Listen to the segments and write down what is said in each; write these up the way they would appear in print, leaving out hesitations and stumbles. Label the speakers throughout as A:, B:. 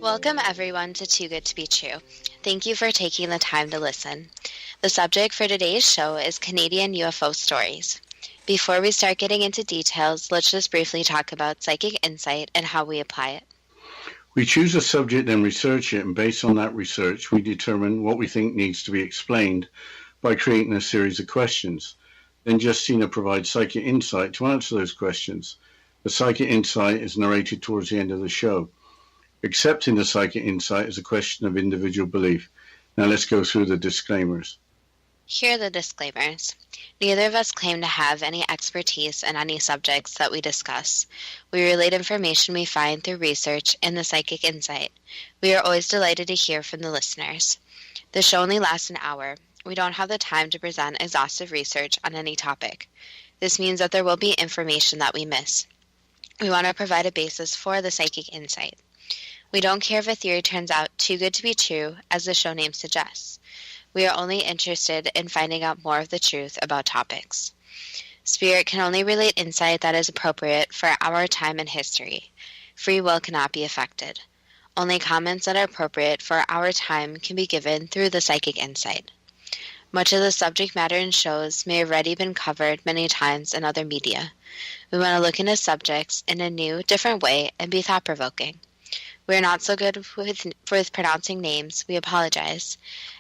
A: Welcome everyone to Too Good to Be True. Thank you for taking the time to listen. The subject for today's show is Canadian UFO stories. Before we start getting into details, let's just briefly talk about psychic insight and how we apply it.
B: We choose a subject and research it, and based on that research, we determine what we think needs to be explained by creating a series of questions. Then Justina provides psychic insight to answer those questions. The psychic insight is narrated towards the end of the show. Accepting the psychic insight is a question of individual belief. Now let's go through the disclaimers.
A: Here are the disclaimers. Neither of us claim to have any expertise in any subjects that we discuss. We relate information we find through research and the psychic insight. We are always delighted to hear from the listeners. The show only lasts an hour. We don't have the time to present exhaustive research on any topic. This means that there will be information that we miss. We want to provide a basis for the psychic insight. We don't care if a theory turns out too good to be true, as the show name suggests. We are only interested in finding out more of the truth about topics. Spirit can only relate insight that is appropriate for our time and history. Free will cannot be affected. Only comments that are appropriate for our time can be given through the psychic insight. Much of the subject matter in shows may have already been covered many times in other media. We want to look into subjects in a new, different way and be thought-provoking. We are not so good with pronouncing names, we apologize,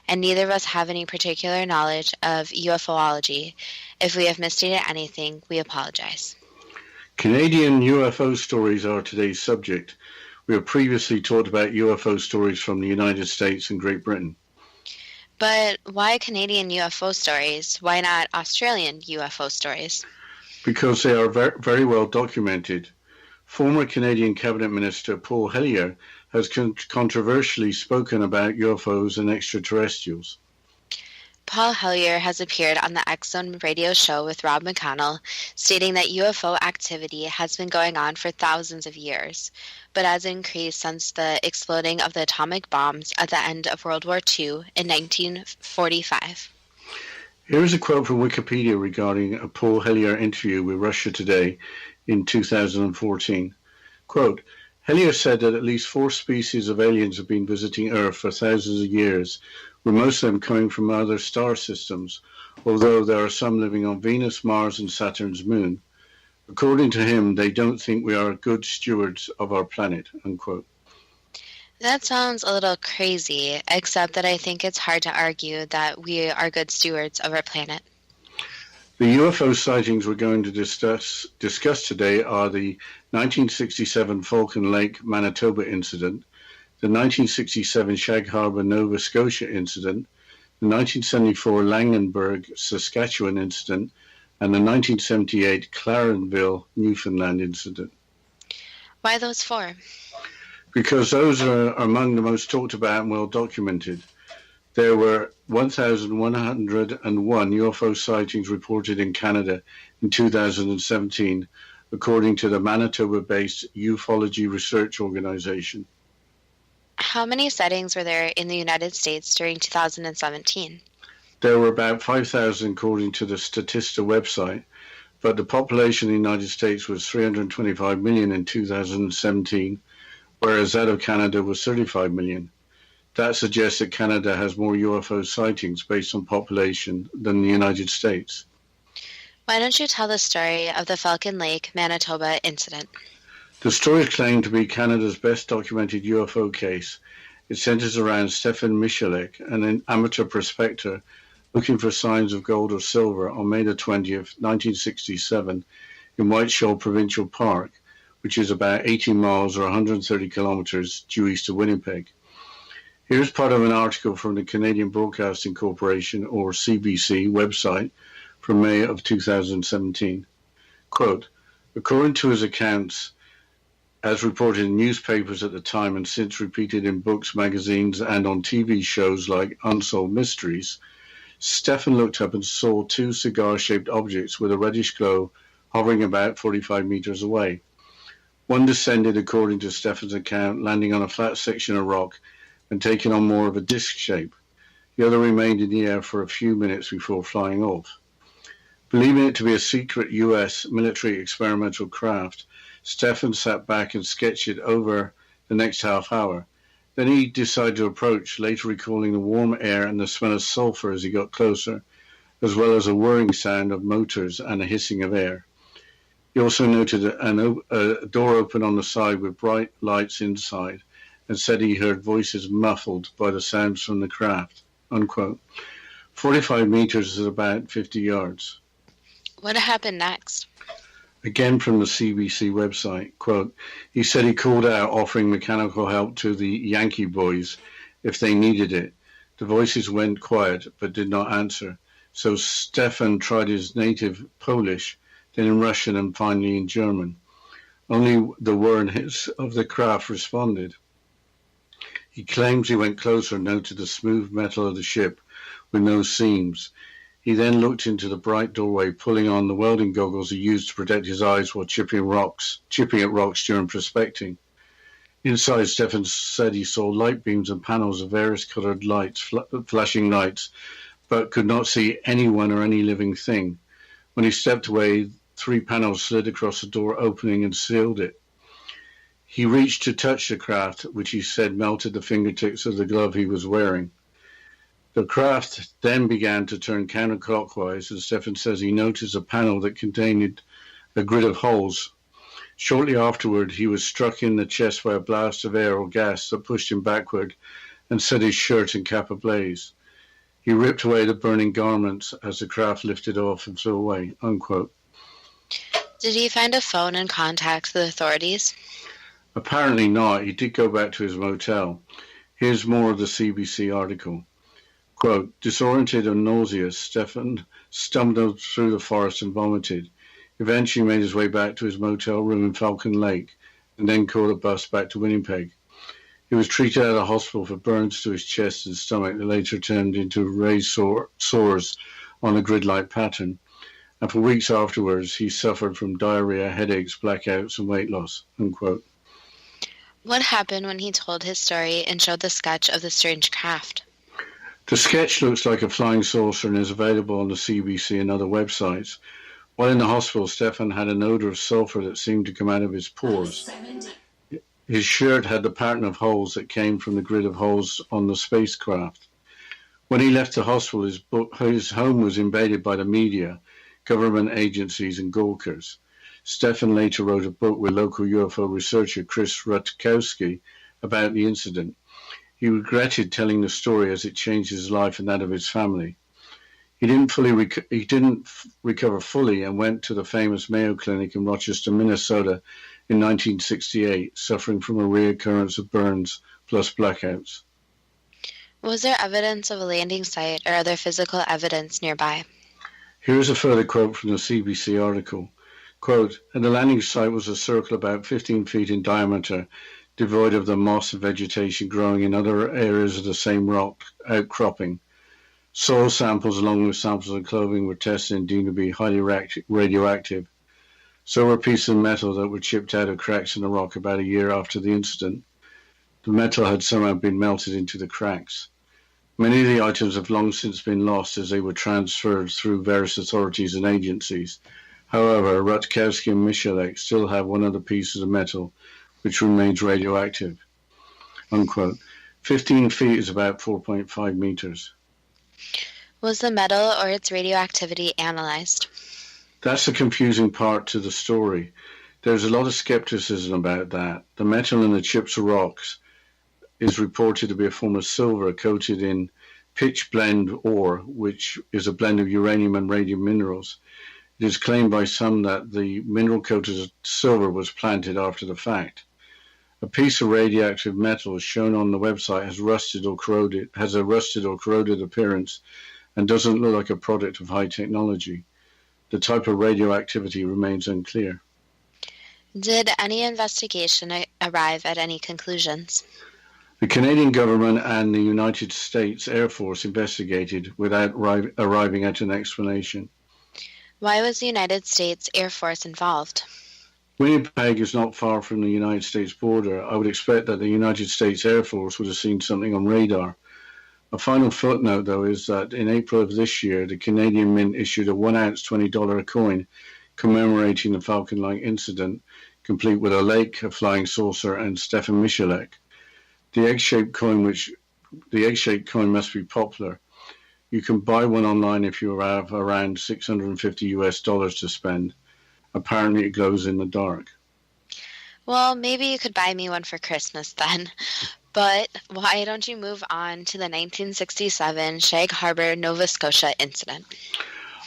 A: and neither of us have any particular knowledge of UFOlogy. If we have misstated anything, we apologize.
B: Canadian UFO stories are today's subject. We have previously talked about UFO stories from the United States and Great Britain.
A: But why Canadian UFO stories? Why not Australian UFO stories?
B: Because they are very well documented. Former Canadian Cabinet Minister Paul Hellyer has controversially spoken about UFOs and extraterrestrials.
A: Paul Hellyer has appeared on the X-Zone radio show with Rob McConnell, stating that UFO activity has been going on for thousands of years, but has increased since the exploding of the atomic bombs at the end of World War II in 1945.
B: Here is a quote from Wikipedia regarding a Paul Hellyer interview with Russia Today in 2014. Quote, Hellyer said that at least 4 species of aliens have been visiting Earth for thousands of years, with most of them coming from other star systems, although there are some living on Venus, Mars, and Saturn's moon. According to him, they don't think we are good stewards of our planet, unquote.
A: That sounds a little crazy, except that I think it's hard to argue that we are good stewards of our planet.
B: The UFO sightings we're going to discuss today are the 1967 Falcon Lake, Manitoba incident, the 1967 Shag Harbor, Nova Scotia incident, the 1974 Langenberg, Saskatchewan incident, and the 1978 Clarenville, Newfoundland incident.
A: Why those 4?
B: Because those are among the most talked about and well documented. There were 1,101 UFO sightings reported in Canada in 2017, according to the Manitoba-based Ufology Research Organization.
A: How many sightings were there in the United States during 2017?
B: There were about 5,000 according to the Statista website, but the population of the United States was 325 million in 2017, whereas that of Canada was 35 million. That suggests that Canada has more UFO sightings based on population than the United States.
A: Why don't you tell the story of the Falcon Lake, Manitoba incident?
B: The story is claimed to be Canada's best documented UFO case. It centers around Stefan Michalek, an amateur prospector looking for signs of gold or silver on May the 20th, 1967, in White Shoal Provincial Park, which is about 18 miles or 130 kilometers due east of Winnipeg. Here's part of an article from the Canadian Broadcasting Corporation, or CBC, website from May of 2017. Quote, according to his accounts, as reported in newspapers at the time and since repeated in books, magazines, and on TV shows like Unsolved Mysteries, Stefan looked up and saw 2 cigar-shaped objects with a reddish glow hovering about 45 meters away. One descended, according to Stefan's account, landing on a flat section of rock and taking on more of a disc shape. The other remained in the air for a few minutes before flying off. Believing it to be a secret U.S. military experimental craft, Stefan sat back and sketched it over the next half hour. Then he decided to approach, later recalling the warm air and the smell of sulfur as he got closer, as well as a whirring sound of motors and a hissing of air. He also noted a door open on the side with bright lights inside, and said he heard voices muffled by the sounds from the craft, unquote. 45 meters is about 50 yards.
A: What happened next?
B: Again from the CBC website, quote, he said he called out offering mechanical help to the Yankee boys if they needed it. The voices went quiet but did not answer, so Stefan tried his native Polish, then in Russian and finally in German. Only the whir and hiss of the craft responded. He claims he went closer and noted the smooth metal of the ship with no seams. He then looked into the bright doorway, pulling on the welding goggles he used to protect his eyes while chipping at rocks during prospecting. Inside, Stefan said he saw light beams and panels of various colored lights, flashing lights, but could not see anyone or any living thing. When he stepped away, 3 panels slid across the door opening and sealed it. He reached to touch the craft, which he said melted the fingertips of the glove he was wearing. The craft then began to turn counterclockwise, and Stefan says he noticed a panel that contained a grid of holes. Shortly afterward, he was struck in the chest by a blast of air or gas that pushed him backward and set his shirt and cap ablaze. He ripped away the burning garments as the craft lifted off and flew away, unquote.
A: Did he find a phone and contact the authorities?
B: Apparently not. He did go back to his motel. Here's more of the CBC article. Quote, disoriented and nauseous, Stefan stumbled through the forest and vomited. Eventually made his way back to his motel room in Falcon Lake and then caught a bus back to Winnipeg. He was treated at a hospital for burns to his chest and stomach that later turned into raised sores on a grid-like pattern. And for weeks afterwards, he suffered from diarrhea, headaches, blackouts, and weight loss, unquote.
A: What happened when he told his story and showed the sketch of the strange craft?
B: The sketch looks like a flying saucer and is available on the CBC and other websites. While in the hospital, Stefan had an odor of sulfur that seemed to come out of his pores. His shirt had the pattern of holes that came from the grid of holes on the spacecraft. When he left the hospital, his home was invaded by the media, government agencies, and Gawkers. Stefan later wrote a book with local UFO researcher Chris Rutkowski about the incident. He regretted telling the story as it changed his life and that of his family. He didn't recover fully and went to the famous Mayo Clinic in Rochester, Minnesota in 1968, suffering from a reoccurrence of burns plus blackouts.
A: Was there evidence of a landing site or other physical evidence nearby?
B: Here is a further quote from the CBC article. Quote, and the landing site was a circle about 15 feet in diameter, devoid of the moss and vegetation growing in other areas of the same rock outcropping. Soil samples along with samples of clothing were tested and deemed to be highly radioactive. So were pieces of metal that were chipped out of cracks in the rock about a year after the incident. The metal had somehow been melted into the cracks. Many of the items have long since been lost as they were transferred through various authorities and agencies. However, Rutkowski and Michalek still have one of the pieces of metal which remains radioactive, unquote. 15 feet is about 4.5 meters.
A: Was the metal or its radioactivity analyzed?
B: That's the confusing part to the story. There's a lot of skepticism about that. The metal in the chips of rocks is reported to be a form of silver coated in pitch blende ore, which is a blend of uranium and radium minerals. It is claimed by some that the mineral-coated silver was planted after the fact. A piece of radioactive metal shown on the website has a rusted or corroded appearance and doesn't look like a product of high technology. The type of radioactivity remains unclear.
A: Did any investigation arrive at any conclusions?
B: The Canadian government and the United States Air Force investigated without arriving at an explanation.
A: Why was the United States Air Force involved?
B: Winnipeg is not far from the United States border. I would expect that the United States Air Force would have seen something on radar. A final footnote, though, is that in April of this year, the Canadian Mint issued a 1-ounce $20 coin commemorating the Falcon-like incident, complete with a lake, a flying saucer, and Stefan Michalek. The egg-shaped coin must be popular. You can buy one online if you have around $650 to spend. Apparently it glows in the dark.
A: Well, maybe you could buy me one for Christmas then. But why don't you move on to the 1967 Shag Harbor, Nova Scotia incident?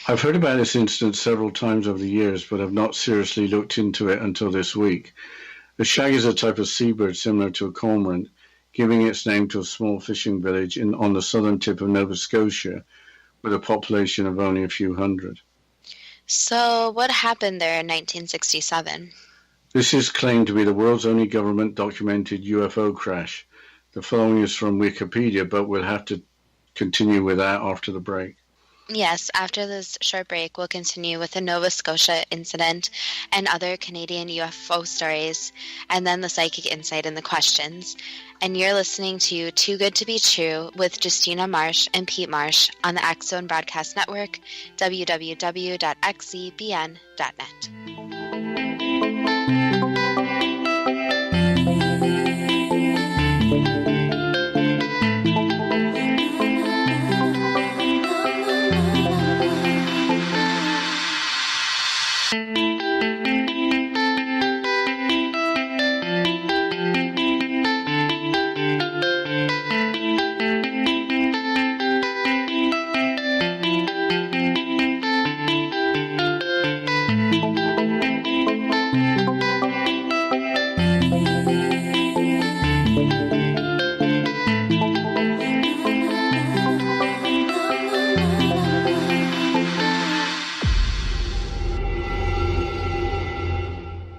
B: I've heard about this incident several times over the years, but have not seriously looked into it until this week. A shag is a type of seabird similar to a cormorant, giving its name to a small fishing village on the southern tip of Nova Scotia, with a population of only a few hundred.
A: So what happened there in 1967?
B: This is claimed to be the world's only government-documented UFO crash. The following is from Wikipedia, but we'll have to continue with that after the break.
A: Yes, after this short break, we'll continue with the Nova Scotia incident and other Canadian UFO stories, and then the psychic insight and the questions. And you're listening to Too Good to Be True with Justina Marsh and Pete Marsh on the X Zone Broadcast Network, www.xzbn.net.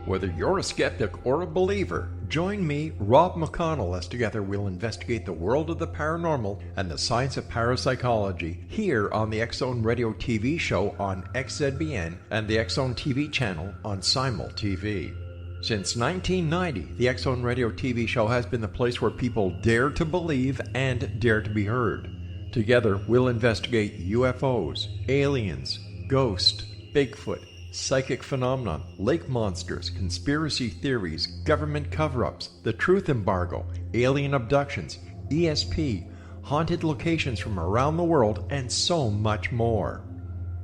C: Whether you're a skeptic or a believer, join me, Rob McConnell, as together we'll investigate the world of the paranormal and the science of parapsychology here on the X Zone Radio TV show on XZBN and the X Zone TV channel on Simul TV. Since 1990, the X Zone Radio TV show has been the place where people dare to believe and dare to be heard. Together, we'll investigate UFOs, aliens, ghosts, Bigfoot, psychic phenomenon, lake monsters, conspiracy theories, government cover-ups, the truth embargo, alien abductions, ESP, haunted locations from around the world, and so much more.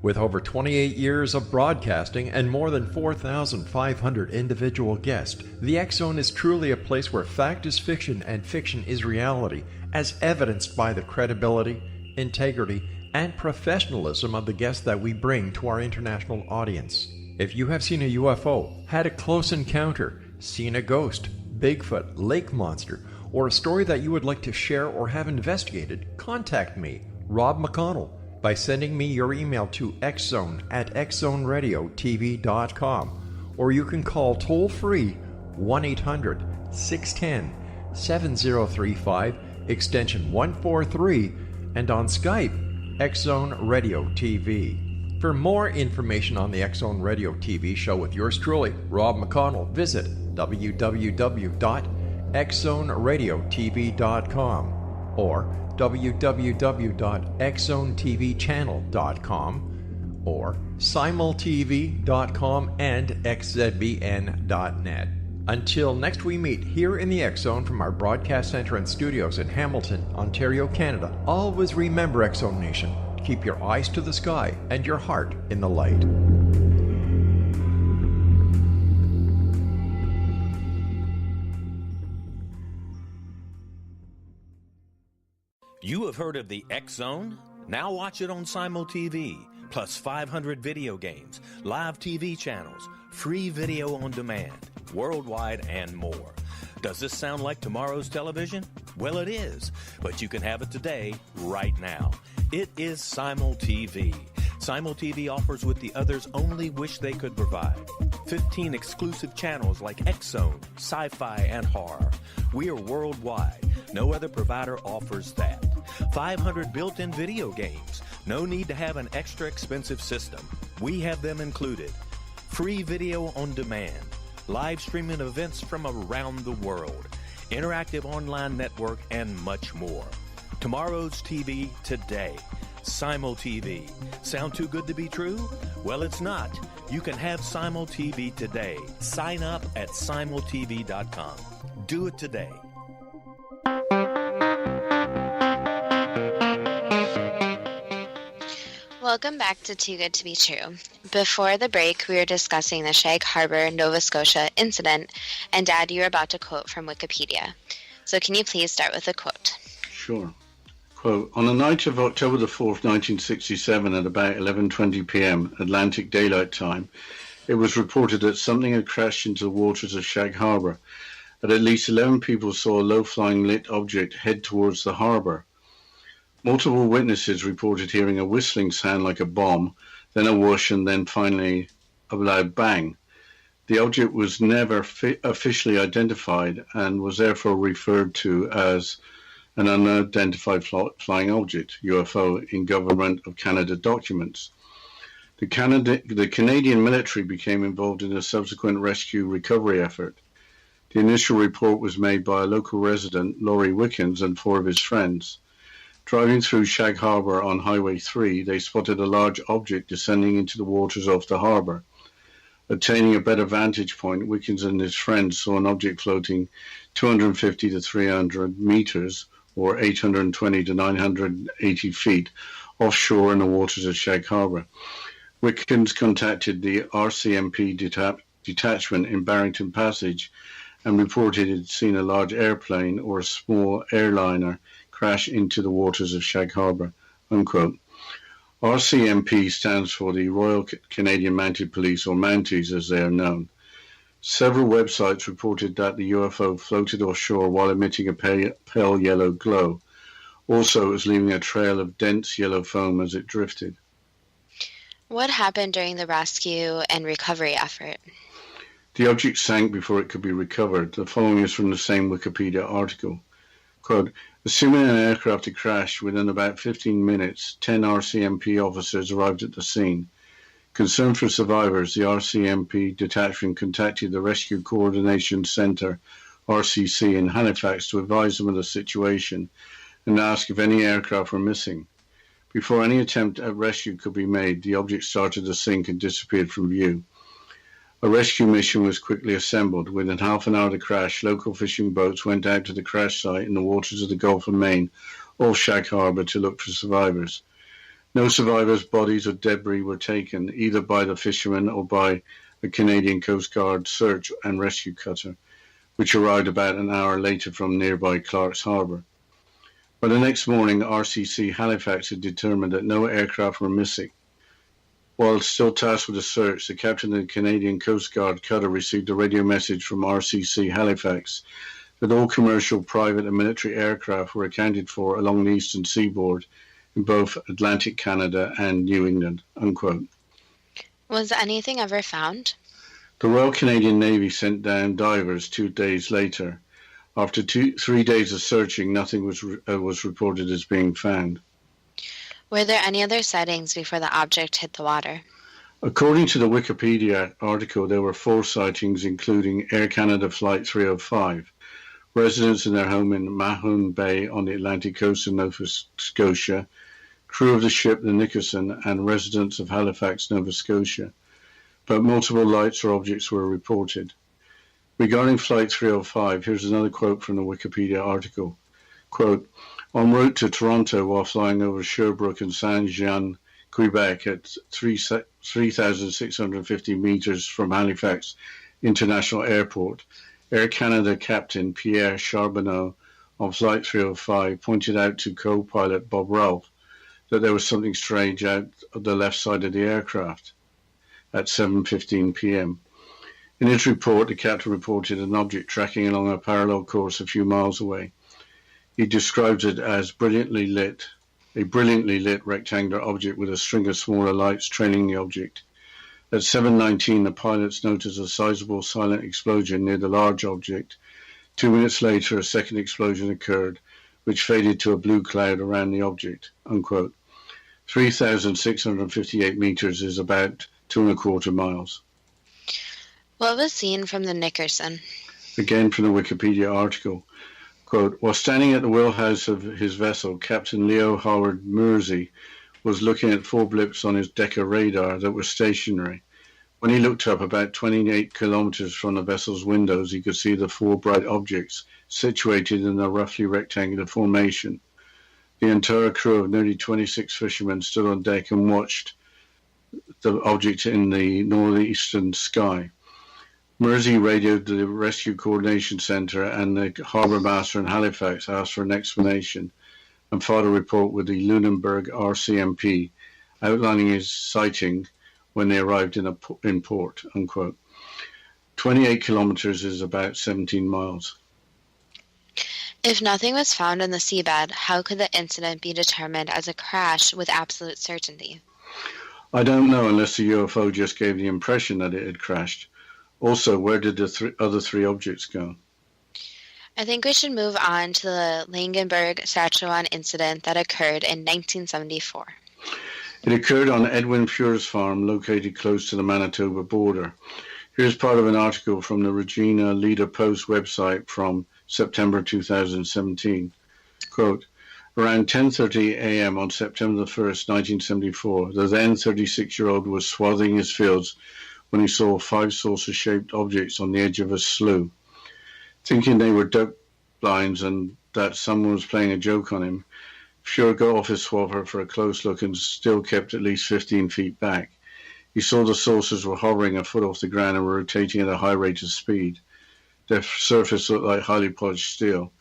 C: With over 28 years of broadcasting and more than 4,500 individual guests, the X Zone is truly a place where fact is fiction and fiction is reality, as evidenced by the credibility, integrity, and professionalism of the guests that we bring to our international audience. If you have seen a UFO, had a close encounter, seen a ghost, Bigfoot, lake monster, or a story that you would like to share or have investigated, contact me, Rob McConnell, by sending me your email to xzone@xzoneradiotv.com, or you can call toll-free 1-800-610-7035, extension 143, and on Skype, X Zone Radio TV. For more information on the X Zone Radio TV show with yours truly, Rob McConnell, visit www.xzoneradiotv.com or www.xzonetvchannel.com or simultv.com and xzbn.net. Until next we meet here in the X Zone from our broadcast center and studios in Hamilton, Ontario, Canada, always remember, X Zone Nation, keep your eyes to the sky and your heart in the light.
D: You have heard of the X Zone? Now watch it on Simul TV, plus 500 video games, live TV channels, free video on demand, worldwide, and more. Does this sound like tomorrow's television? Well, it is, but you can have it today, right now. It is Simul TV. Simul TV offers what the others only wish they could provide. 15 exclusive channels like X Zone, Sci-Fi, and Horror. We are worldwide. No other provider offers that. 500 built-in video games. No need to have an extra expensive system. We have them included. Free video on demand. Live streaming events from around the world. Interactive online network, and much more. Tomorrow's TV today. Simul TV. Sound too good to be true? Well, it's not. You can have Simul TV today. Sign up at simultv.com. Do it today.
A: Welcome back to Too Good to Be True. Before the break, we were discussing the Shag Harbor, Nova Scotia incident, and Dad, you were about to quote from Wikipedia. So can you please start with a quote?
B: Sure. Quote, on the night of October the 4th, 1967, at about 11:20 p.m. Atlantic Daylight Time, it was reported that something had crashed into the waters of Shag Harbor. At least 11 people saw a low-flying lit object head towards the harbor. Multiple witnesses reported hearing a whistling sound like a bomb, then a whoosh, and then finally a loud bang. The object was never officially identified and was therefore referred to as an unidentified flying object, UFO, in Government of Canada documents. The Canadian military became involved in a subsequent rescue recovery effort. The initial report was made by a local resident, Laurie Wickens, and 4 of his friends. Driving through Shag Harbor on Highway 3, they spotted a large object descending into the waters of the harbor. Obtaining a better vantage point, Wickens and his friends saw an object floating 250 to 300 meters, or 820 to 980 feet, offshore in the waters of Shag Harbor. Wickens contacted the RCMP detachment in Barrington Passage and reported he'd seen a large airplane or a small airliner crash into the waters of Shag Harbor, unquote. RCMP stands for the Royal Canadian Mounted Police, or Mounties as they are known. Several websites reported that the UFO floated offshore while emitting a pale yellow glow. Also, it was leaving a trail of dense yellow foam as it drifted.
A: What happened during the rescue and recovery effort?
B: The object sank before it could be recovered. The following is from the same Wikipedia article. Quote, assuming an aircraft had crashed, within about 15 minutes, 10 RCMP officers arrived at the scene. Concerned for survivors, the RCMP detachment contacted the Rescue Coordination Centre, RCC, in Halifax to advise them of the situation and ask if any aircraft were missing. Before any attempt at rescue could be made, the object started to sink and disappeared from view. A rescue mission was quickly assembled. Within half an hour of the crash, local fishing boats went out to the crash site in the waters of the Gulf of Maine off Shag Harbor to look for survivors. No survivors' bodies or debris were taken, either by the fishermen or by a Canadian Coast Guard search and rescue cutter, which arrived about an hour later from nearby Clark's Harbor. By the next morning, RCC Halifax had determined that no aircraft were missing. While still tasked with the search, the captain of the Canadian Coast Guard cutter received a radio message from RCC Halifax that all commercial, private and military aircraft were accounted for along the eastern seaboard in both Atlantic Canada and New England, unquote.
A: Was anything ever found?
B: The Royal Canadian Navy sent down divers 2 days later. After 3 days of searching, nothing was reported as being found.
A: Were there any other sightings before the object hit the water?
B: According to the Wikipedia article, there were 4 sightings, including Air Canada Flight 305, residents in their home in Mahon Bay on the Atlantic coast of Nova Scotia, crew of the ship the Nickerson, and residents of Halifax, Nova Scotia. But multiple lights or objects were reported. Regarding Flight 305, here's another quote from the Wikipedia article. Quote, en route to Toronto while flying over Sherbrooke and Saint-Jean, Quebec at 3,650 meters from Halifax International Airport, Air Canada Captain Pierre Charbonneau on Flight 305 pointed out to co-pilot Bob Ralph that there was something strange out of the left side of the aircraft at 7:15 p.m. In his report, the captain reported an object tracking along a parallel course a few miles away. He describes it as a brilliantly lit rectangular object with a string of smaller lights trailing the object. At 7:19, the pilots noticed a sizable silent explosion near the large object. 2 minutes later, a second explosion occurred, which faded to a blue cloud around the object, unquote. 3,658 meters is about 2.25 miles.
A: What was seen from the Nickerson?
B: Again from the Wikipedia article. Quote, while standing at the wheelhouse of his vessel, Captain Leo Howard Mersey was looking at 4 blips on his Decker radar that were stationary. When he looked up about 28 kilometers from the vessel's windows, he could see the 4 bright objects situated in a roughly rectangular formation. The entire crew of nearly 26 fishermen stood on deck and watched the object in the northeastern sky. Mersey radioed the Rescue Coordination Center, and the harbour master in Halifax asked for an explanation and filed a report with the Lunenburg RCMP, outlining his sighting when they arrived in port, unquote. 28 kilometers is about 17 miles.
A: If nothing was found on the seabed, how could the incident be determined as a crash with absolute certainty?
B: I don't know, unless the UFO just gave the impression that it had crashed. Also, where did the other three objects go?
A: I think we should move on to the Langenberg, Saskatchewan incident that occurred in 1974.
B: It occurred on Edwin Fuhr's farm, located close to the Manitoba border. Here's part of an article from the Regina Leader-Post website from September 2017. Quote, around 10:30 a.m. on September 1st, 1974, the then 36-year-old was swathing his fields when he saw 5 saucer-shaped objects on the edge of a slough. Thinking they were duck blinds and that someone was playing a joke on him, Fuhr got off his swather for a close look and still kept at least 15 feet back. He saw the saucers were hovering a foot off the ground and were rotating at a high rate of speed. Their surface looked like highly polished steel.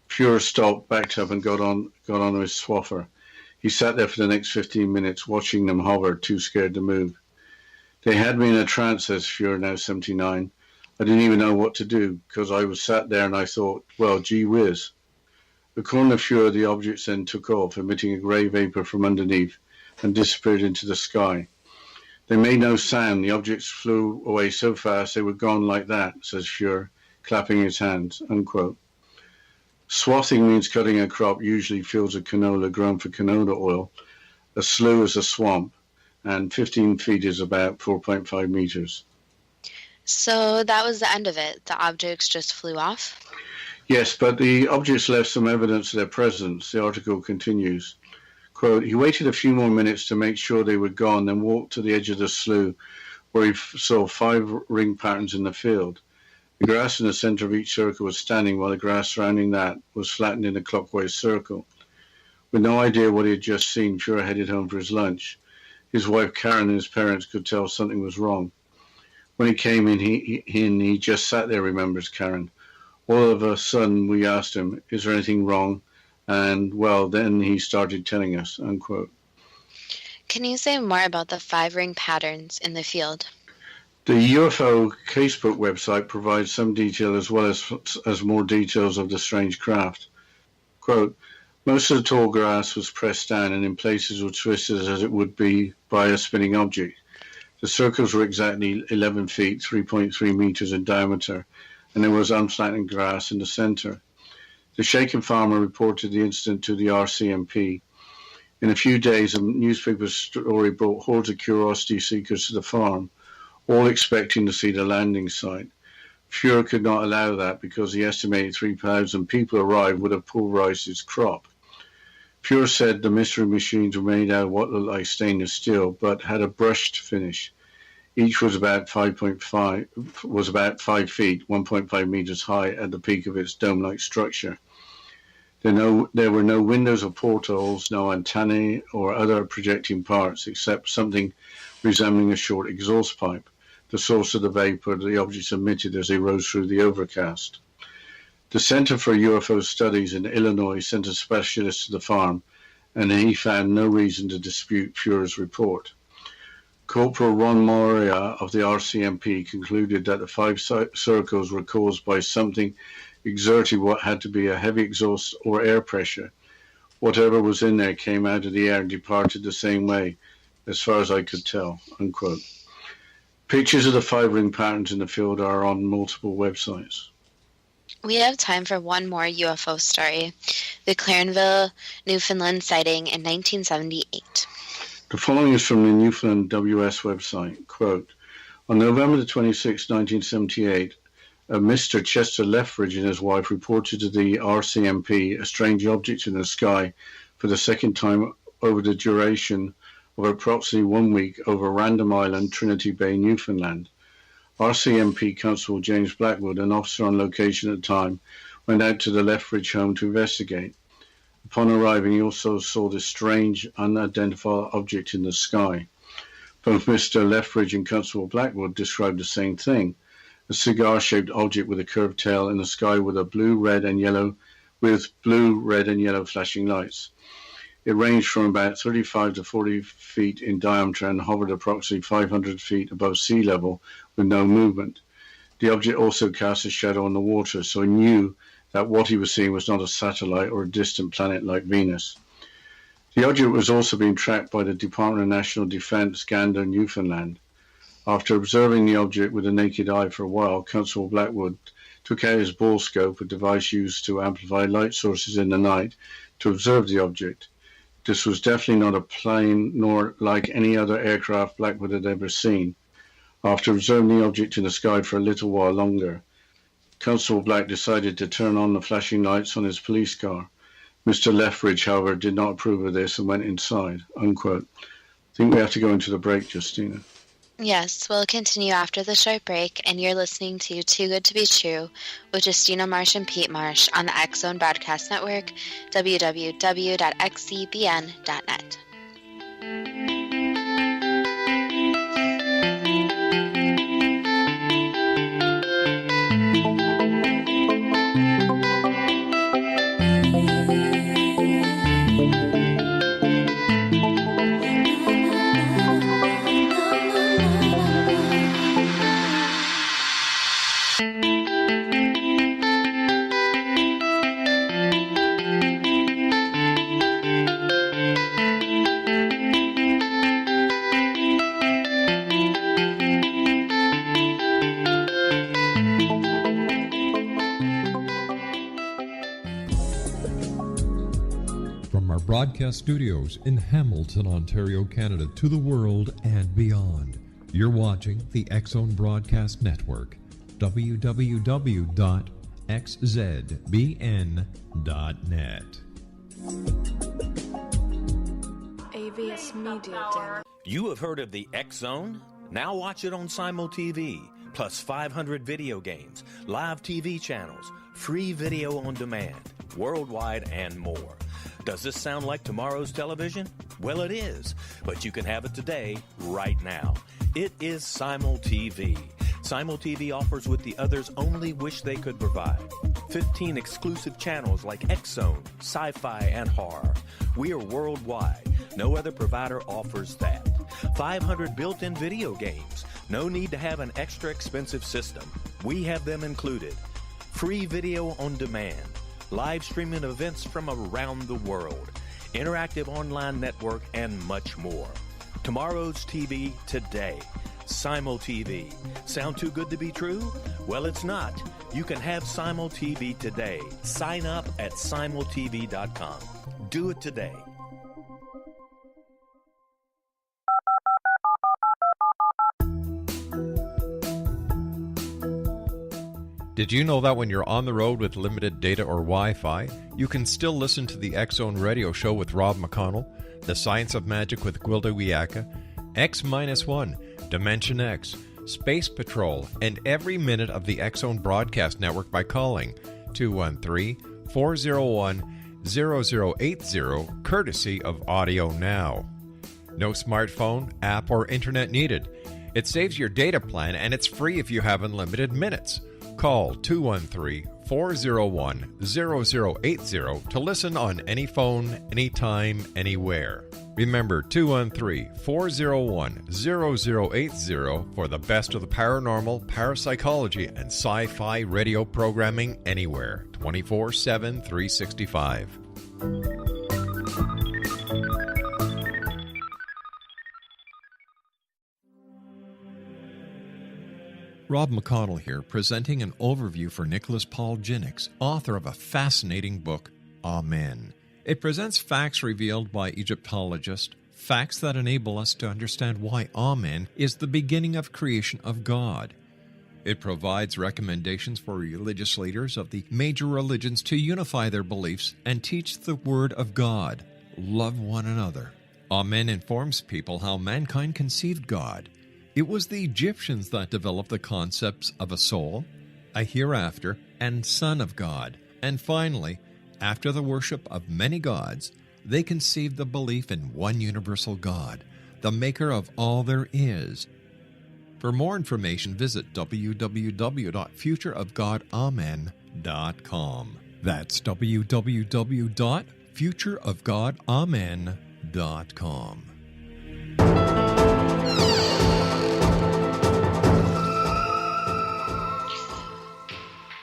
B: Fuhr stopped, backed up, and got onto his swather. He sat there for the next 15 minutes, watching them hover, too scared to move. They had me in a trance, says Fuhr, now 79. I didn't even know what to do, because I was sat there and I thought, well, gee whiz. According to Fuhr, the objects then took off, emitting a grey vapour from underneath, and disappeared into the sky. They made no sound. The objects flew away so fast they were gone like that, says Fuhr, clapping his hands, unquote. Swathing means cutting a crop, usually fields of canola grown for canola oil. A slough is a swamp, and 15 feet is about 4.5 meters.
A: So that was the end of it. The objects just flew off?
B: Yes, but the objects left some evidence of their presence. The article continues. Quote, he waited a few more minutes to make sure they were gone, then walked to the edge of the slough, where he saw 5 ring patterns in the field. The grass in the center of each circle was standing, while the grass surrounding that was flattened in a clockwise circle. With no idea what he had just seen, Fuhr headed home for his lunch. His wife Karen and his parents could tell something was wrong. When he came in, he just sat there, remembers Karen. All of a sudden, we asked him, is there anything wrong? And, well, then he started telling us, unquote.
A: Can you say more about the 5 ring patterns in the field?
B: The UFO Casebook website provides some detail as well as more details of the strange craft. Quote, most of the tall grass was pressed down and in places was twisted as it would be by a spinning object. The circles were exactly 11 feet, 3.3 meters in diameter, and there was unflattened grass in the center. The shaken farmer reported the incident to the RCMP. In a few days, a newspaper story brought hordes of curiosity seekers to the farm, all expecting to see the landing site. Fuhr could not allow that because the estimated 3,000 people arrived would have pulverized his crop. Fuhr said the mystery machines were made out of what looked like stainless steel, but had a brushed finish. Each was about 5 feet, 1.5 meters high at the peak of its dome-like structure. There were no windows or portholes, no antennae or other projecting parts, except something resembling a short exhaust pipe, the source of the vapor the objects emitted as they rose through the overcast. The Center for UFO Studies in Illinois sent a specialist to the farm, and he found no reason to dispute Fuhr's report. Corporal Ron Moria of the RCMP concluded that the 5 circles were caused by something exerting what had to be a heavy exhaust or air pressure. Whatever was in there came out of the air and departed the same way, as far as I could tell, unquote. Pictures of the 5 ring patterns in the field are on multiple websites.
A: We have time for one more UFO story, the Clarenville, Newfoundland sighting in 1978.
B: The following is from the Newfoundland WS website. Quote, on November the 26th, 1978, Mr. Chester Lethbridge and his wife reported to the RCMP a strange object in the sky for the second time over the duration of approximately 1 week over Random Island, Trinity Bay, Newfoundland. RCMP Constable James Blackwood, an officer on location at the time, went out to the Lethbridge home to investigate. Upon arriving, he also saw this strange, unidentified object in the sky. Both Mr. Lethbridge and Constable Blackwood described the same thing, a cigar-shaped object with a curved tail in the sky with blue, red, and yellow flashing lights. It ranged from about 35 to 40 feet in diameter and hovered approximately 500 feet above sea level with no movement. The object also cast a shadow on the water, so he knew that what he was seeing was not a satellite or a distant planet like Venus. The object was also being tracked by the Department of National Defense, Gander, Newfoundland. After observing the object with the naked eye for a while, Constable Blackwood took out his ball scope, a device used to amplify light sources in the night, to observe the object. This was definitely not a plane nor like any other aircraft Blackwood had ever seen. After observing the object in the sky for a little while longer, Constable Black decided to turn on the flashing lights on his police car. Mr. Lethbridge, however, did not approve of this and went inside, unquote. I think we have to go into the break, Justina.
A: Yes, we'll continue after the short break, and you're listening to Too Good to Be True with Justina Marsh and Pete Marsh on the X-Zone Broadcast Network, www.xzbn.net.
C: Broadcast studios in Hamilton, Ontario, Canada, to the world and beyond. You're watching the X-Zone Broadcast Network, www.xzbn.net.
E: AVS Media Den.
D: You have heard of the X-Zone? Now watch it on SimulTV, plus 500 video games, live TV channels, free video on demand, worldwide, and more. Does this sound like tomorrow's television? Well, it is, but you can have it today, right now. It is SimulTV. SimulTV offers what the others only wish they could provide. 15 exclusive channels like X-Zone, Sci-Fi, and Horror. We are worldwide. No other provider offers that. 500 built-in video games. No need to have an extra expensive system. We have them included. Free video on demand. Live streaming events from around the world, interactive online network, and much more. Tomorrow's TV today. SimulTV. Sound too good to be true? Well, it's not. You can have SimulTV today. Sign up at simultv.com. Do it today.
C: Did you know that when you're on the road with limited data or Wi-Fi, you can still listen to the X-Zone Radio Show with Rob McConnell, The Science of Magic with Gwilda Wiyaka, X-1, Dimension X, Space Patrol, and every minute of the X-Zone Broadcast Network by calling 213-401-0080, courtesy of Audio Now. No smartphone, app, or internet needed. It saves your data plan, and it's free if you have unlimited minutes. Call 213-401-0080 to listen on any phone, anytime, anywhere. Remember 213-401-0080 for the best of the paranormal, parapsychology, and sci-fi radio programming anywhere, 24/7, 365. Rob McConnell here, presenting an overview for Nicholas Paul Jennings, author of a fascinating book, Amen. It presents facts revealed by Egyptologists, facts that enable us to understand why Amen is the beginning of creation of God. It provides recommendations for religious leaders of the major religions to unify their beliefs and teach the Word of God. Love one another. Amen informs people how mankind conceived God. It was the Egyptians that developed the concepts of a soul, a hereafter, and Son of God. And finally, after the worship of many gods, they conceived the belief in one universal God, the maker of all there is. For more information, visit www.futureofgodamen.com. That's www.futureofgodamen.com.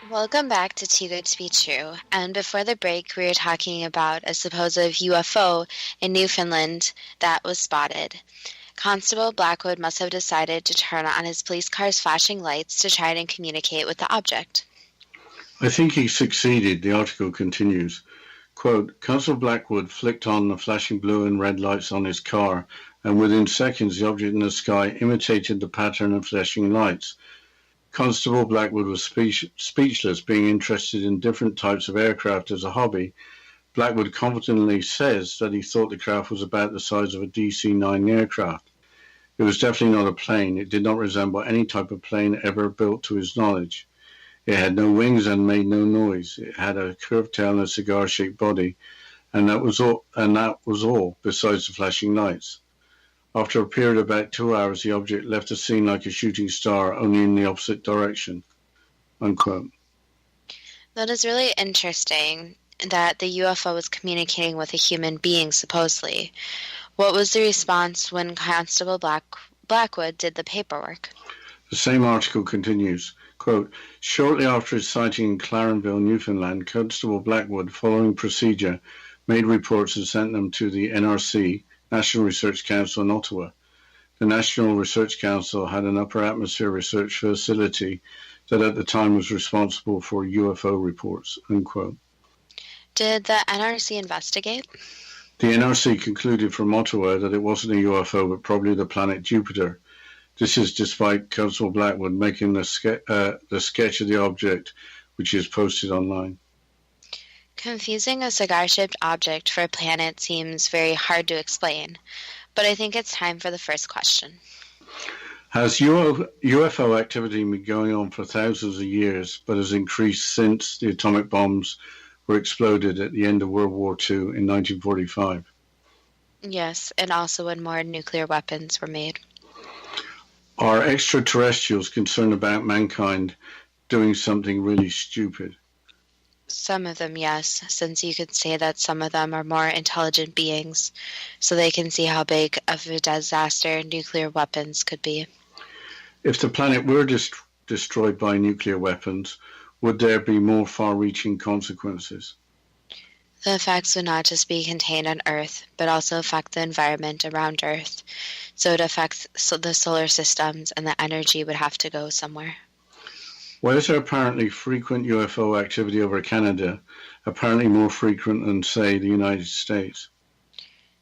A: Welcome back to Too Good to Be True. And before the break, we were talking about a supposed UFO in Newfoundland that was spotted. Constable Blackwood must have decided to turn on his police car's flashing lights to try and communicate with the object.
B: I think he succeeded, the article continues. Quote, Constable Blackwood flicked on the flashing blue and red lights on his car, and within seconds the object in the sky imitated the pattern of flashing lights. Constable Blackwood was speechless, being interested in different types of aircraft as a hobby. Blackwood confidently says that he thought the craft was about the size of a DC-9 aircraft. It was definitely not a plane. It did not resemble any type of plane ever built to his knowledge. It had no wings and made no noise. It had a curved tail and a cigar-shaped body, and that was all, besides the flashing lights. After a period of about 2 hours, the object left the scene like a shooting star, only in the opposite direction. Unquote.
A: That is really interesting that the UFO was communicating with a human being, supposedly. What was the response when Constable Blackwood did the paperwork?
B: The same article continues. Quote, shortly after his sighting in Clarenville, Newfoundland, Constable Blackwood, following procedure, made reports and sent them to the NRC, National Research Council in Ottawa. The National Research Council had an upper atmosphere research facility that at the time was responsible for UFO reports, unquote.
A: Did the NRC investigate?
B: The NRC concluded from Ottawa that it wasn't a UFO, but probably the planet Jupiter. This is despite Constable Blackwood making the sketch of the object, which is posted online.
A: Confusing a cigar-shaped object for a planet seems very hard to explain, but I think it's time for the first question.
B: Has UFO activity been going on for thousands of years, but has increased since the atomic bombs were exploded at the end of World War II in 1945?
A: Yes, and also when more nuclear weapons were made.
B: Are extraterrestrials concerned about mankind doing something really stupid?
A: Some of them, yes, since you could say that some of them are more intelligent beings, so they can see how big of a disaster nuclear weapons could be.
B: If the planet were destroyed by nuclear weapons, would there be more far-reaching consequences?
A: The effects would not just be contained on Earth, but also affect the environment around Earth, so it affects the solar systems, and the energy would have to go somewhere.
B: Why is there apparently frequent UFO activity over Canada, apparently more frequent than, say, the United States?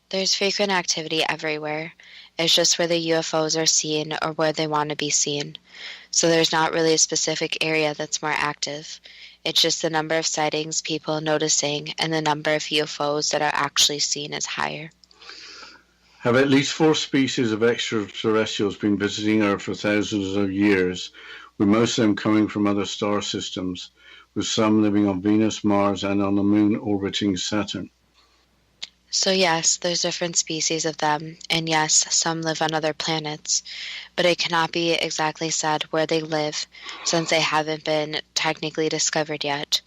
A: There's frequent activity everywhere. It's just where the UFOs are seen or where they want to be seen. So there's not really a specific area that's more active. It's just the number of sightings people noticing and the number of UFOs that are actually seen is higher.
B: Have at least 4 species of extraterrestrials been visiting Earth for thousands of years, with most of them coming from other star systems, with some living on Venus, Mars, and on the Moon orbiting Saturn?
A: So yes, there's different species of them, and yes, some live on other planets, but it cannot be exactly said where they live, since they haven't been technically discovered yet.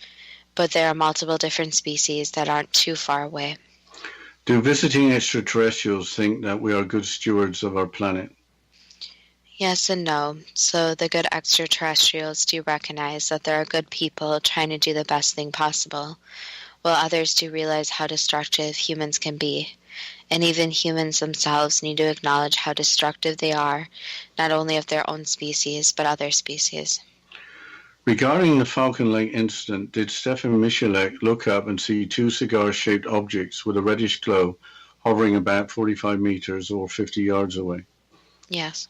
A: But there are multiple different species that aren't too far away.
B: Do visiting extraterrestrials think that we are good stewards of our planet?
A: Yes and no. So the good extraterrestrials do recognize that there are good people trying to do the best thing possible, while others do realize how destructive humans can be. And even humans themselves need to acknowledge how destructive they are, not only of their own species, but other species.
B: Regarding the Falcon Lake incident, did Stefan Michalek look up and see 2 cigar-shaped objects with a reddish glow hovering about 45 meters or 50 yards away?
A: Yes.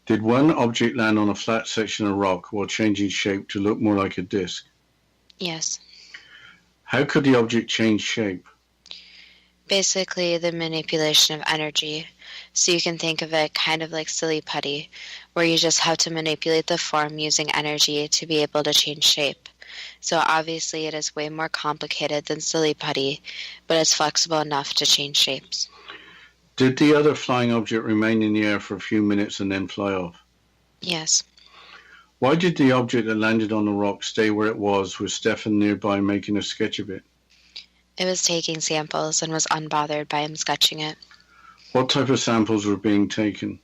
B: Did one object land on a flat section of rock while changing shape to look more like a disc?
A: Yes.
B: How could the object change shape?
A: Basically, the manipulation of energy. So you can think of it kind of like silly putty, where you just have to manipulate the form using energy to be able to change shape. so obviously it is way more complicated than silly putty, but it's flexible enough to change shapes.
B: Did the other flying object remain in the air for a few minutes and then fly off?
A: Yes.
B: Why did the object that landed on the rock stay where it was, with Stefan nearby making a sketch of it?
A: It was taking samples and was unbothered by him sketching it.
B: What type of samples were being taken?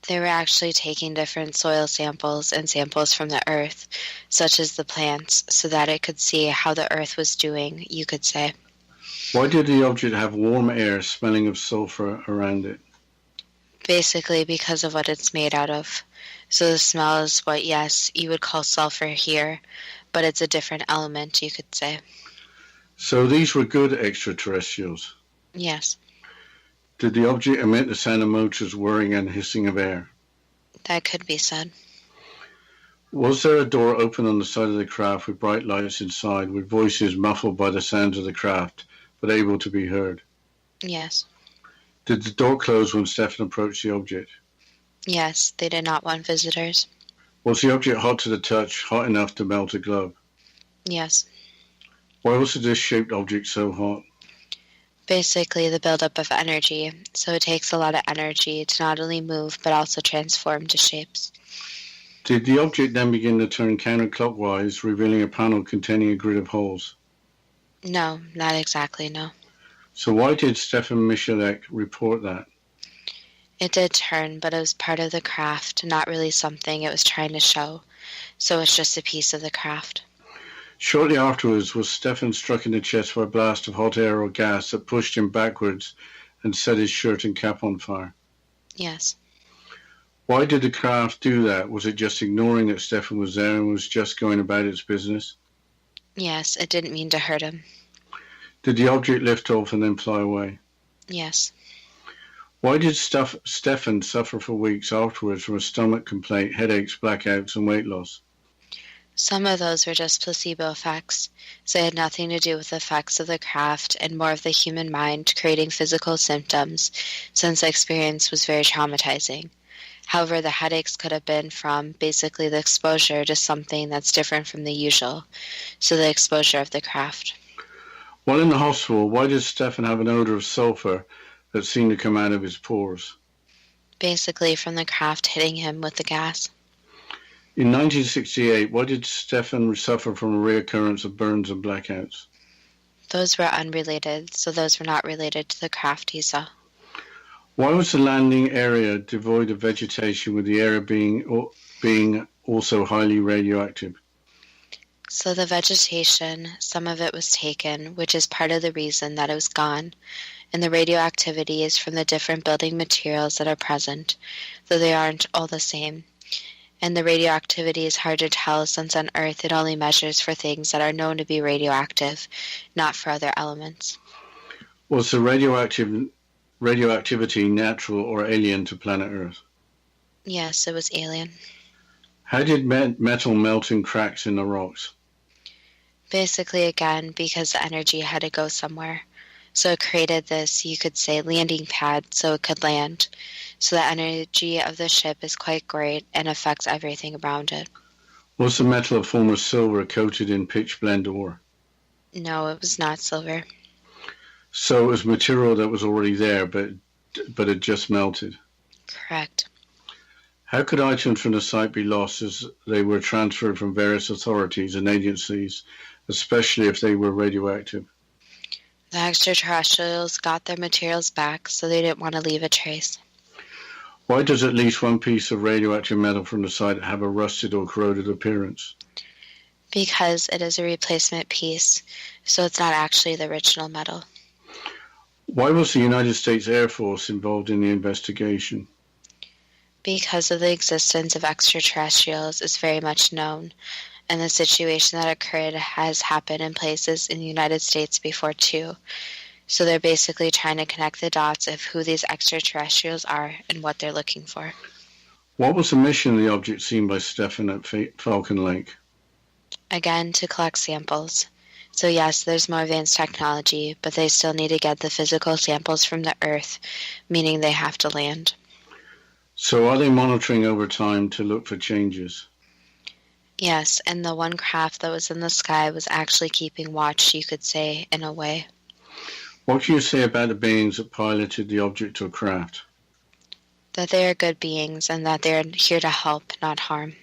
A: They were actually taking different soil samples and samples from the earth, such as the plants, so that it could see how the earth was doing, you could say.
B: Why did the object have warm air smelling of sulfur around it?
A: Basically because of what it's made out of. So the smell is what, yes, you would call sulfur here, but it's a different element, you could say.
B: So these were good extraterrestrials?
A: Yes.
B: Did the object emit the sound of motors whirring and hissing of air?
A: That could be said.
B: Was there a door open on the side of the craft with bright lights inside, with voices muffled by the sounds of the craft, but able to be heard?
A: Yes.
B: Did the door close when Stefan approached the object?
A: Yes, they did not want visitors.
B: Was the object hot to the touch, hot enough to melt a glove?
A: Yes.
B: Why was the disc-shaped object so hot?
A: Basically the buildup of energy, so it takes a lot of energy to not only move but also transform to shapes.
B: Did the object then begin to turn counterclockwise, revealing a panel containing a grid of holes?
A: No, not exactly, no.
B: So why did Stefan Michalek report that?
A: It did turn, but it was part of the craft, not really something it was trying to show, so it's just a piece of the craft.
B: Shortly afterwards, was Stefan struck in the chest by a blast of hot air or gas that pushed him backwards and set his shirt and cap on fire?
A: Yes.
B: Why did the craft do that? Was it just ignoring that Stefan was there and was just going about its business?
A: Yes, it didn't mean to hurt him.
B: Did the object lift off and then fly away?
A: Yes.
B: Why did Stefan suffer for weeks afterwards from a stomach complaint, headaches, blackouts, and weight loss?
A: Some of those were just placebo effects, so it had nothing to do with the effects of the craft and more of the human mind creating physical symptoms, since the experience was very traumatizing. However, the headaches could have been from basically the exposure to something that's different from the usual, so the exposure of the craft.
B: While in the hospital, why did Stefan have an odor of sulfur that seemed to come out of his pores?
A: Basically from the craft hitting him with the gas.
B: In 1968, why did Stefan suffer from a reoccurrence of burns and blackouts?
A: Those were unrelated, so those were not related to the craft he saw.
B: Why was the landing area devoid of vegetation, with the area being also highly radioactive?
A: So the vegetation, some of it was taken, which is part of the reason that it was gone, and the radioactivity is from the different building materials that are present, though they aren't all the same. And the radioactivity is hard to tell, since on Earth it only measures for things that are known to be radioactive, not for other elements.
B: Was the radioactivity natural or alien to planet Earth?
A: Yes, it was alien.
B: How did metal melt in cracks in the rocks?
A: Basically, again, because the energy had to go somewhere. So it created this, you could say, landing pad so it could land. So the energy of the ship is quite great and affects everything around it.
B: Was the metal a form of silver coated in pitch blende ore?
A: No, it was not silver.
B: So it was material that was already there, but it just melted?
A: Correct.
B: How could items from the site be lost, as they were transferred from various authorities and agencies, especially if they were radioactive?
A: The extraterrestrials got their materials back, so they didn't want to leave a trace.
B: Why does at least one piece of radioactive metal from the site have a rusted or corroded appearance?
A: Because it is a replacement piece, so it's not actually the original metal.
B: Why was the United States Air Force involved in the investigation?
A: Because of the existence of extraterrestrials is very much known, and the situation that occurred has happened in places in the United States before too. So they're basically trying to connect the dots of who these extraterrestrials are and what they're looking for.
B: What was the mission of the object seen by Stefan at Falcon Lake?
A: Again, to collect samples. So yes, there's more advanced technology, but they still need to get the physical samples from the Earth, meaning they have to land.
B: So are they monitoring over time to look for changes?
A: Yes, and the one craft that was in the sky was actually keeping watch, you could say, in a way.
B: What can you say about the beings that piloted the object or craft?
A: That they are good beings and that they are here to help, not harm.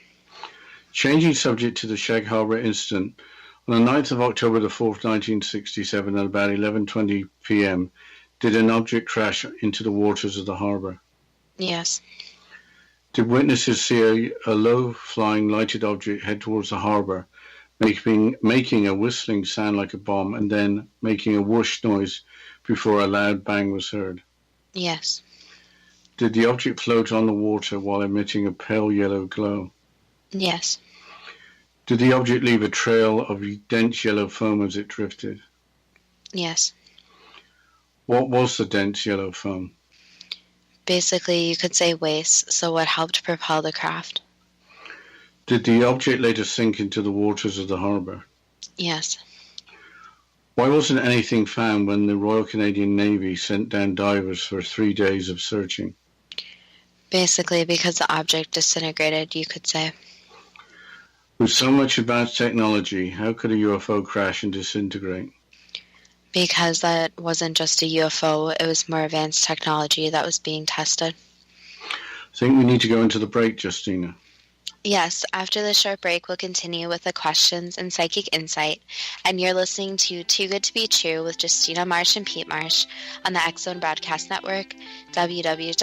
B: Changing subject to the Shag Harbor incident, on the 9th of October the 4th, 1967, at about 11:20 p.m., did an object crash into the waters of the harbor?
A: Yes.
B: Did witnesses see a low-flying lighted object head towards the harbor, making a whistling sound like a bomb and then making a whoosh noise before a loud bang was heard?
A: Yes.
B: Did the object float on the water while emitting a pale yellow glow?
A: Yes.
B: Did the object leave a trail of dense yellow foam as it drifted?
A: Yes.
B: What was the dense yellow foam?
A: Basically, you could say waste, so what helped propel the craft?
B: Did the object later sink into the waters of the harbor?
A: Yes.
B: Why wasn't anything found when the Royal Canadian Navy sent down divers for 3 days of searching?
A: Basically, because the object disintegrated, you could say.
B: With so much advanced technology, how could a UFO crash and disintegrate?
A: Because that wasn't just a UFO, it was more advanced technology that was being tested.
B: I think we need to go into the break, Justina.
A: Yes, after this short break, we'll continue with the questions and psychic insight, and you're listening to Too Good to Be True with Justina Marsh and Pete Marsh on the X-Zone Broadcast Network, www.xcbn.net.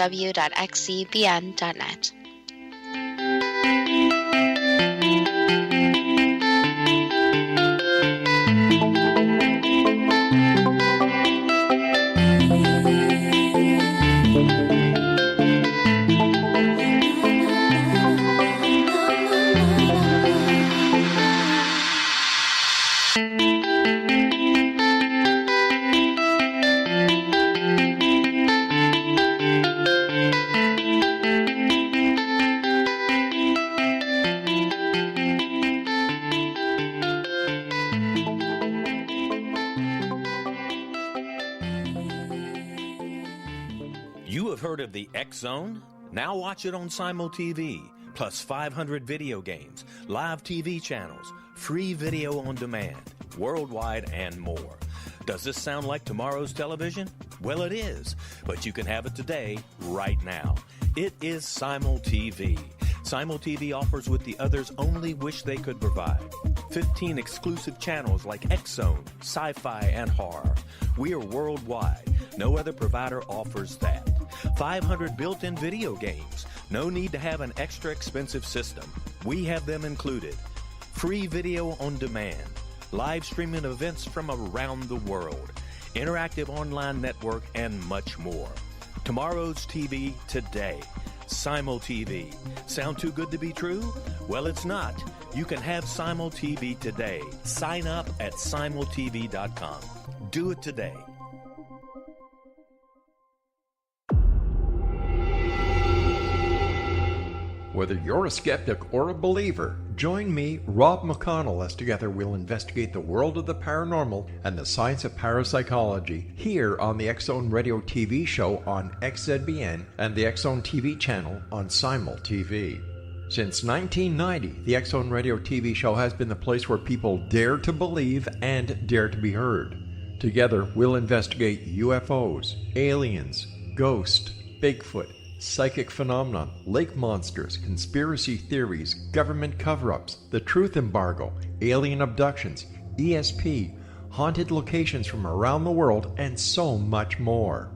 D: You have heard of the X-Zone? Now watch it on Simul TV, plus 500 video games, live TV channels, free video on demand, worldwide, and more. Does this sound like tomorrow's television? Well, it is, but you can have it today, right now. It is Simul TV. Simul TV offers what the others only wish they could provide. 15 exclusive channels like X-Zone, Sci-Fi, and Horror. We are worldwide. No other provider offers that. 500 built-in video games. No need to have an extra expensive system. We have them included. Free video on demand. Live streaming events from around the world. Interactive online network, and much more. Tomorrow's TV today. Simul TV. Sound too good to be true? Well, it's not. You can have Simul TV today. Sign up at simultv.com. Do it today.
C: Whether you're a skeptic or a believer, join me, Rob McConnell, as together we'll investigate the world of the paranormal and the science of parapsychology here on the X-Zone Radio TV show on XZBN and the X-Zone TV channel on Simul TV. Since 1990, the X-Zone Radio TV show has been the place where people dare to believe and dare to be heard. Together, we'll investigate UFOs, aliens, ghosts, Bigfoot, psychic phenomena, lake monsters, conspiracy theories, government cover-ups, the truth embargo, alien abductions, ESP, haunted locations from around the world, and so much more.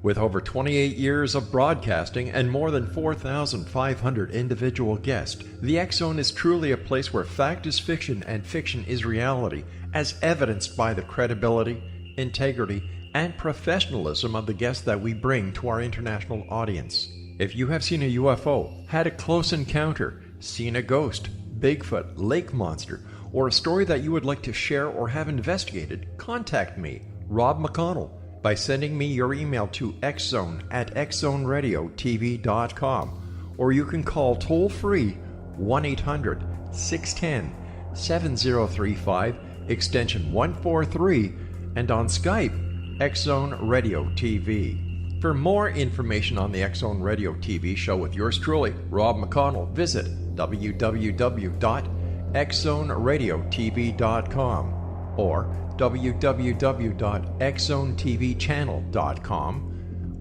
C: With over 28 years of broadcasting and more than 4,500 individual guests, the X-Zone is truly a place where fact is fiction and fiction is reality, as evidenced by the credibility, integrity, and professionalism of the guests that we bring to our international audience. If you have seen a UFO, had a close encounter, seen a ghost, Bigfoot, lake monster, or a story that you would like to share or have investigated, contact me, Rob McConnell, by sending me your email to xzone@xzoneradiotv.com, or you can call toll-free 1-800-610-7035, extension 143, and on Skype, X-Zone Radio TV. For more information on the X-Zone Radio TV show with yours truly, Rob McConnell, visit www.xzbn.net. www.xzoneradiotv.com or www.xzonetvchannel.com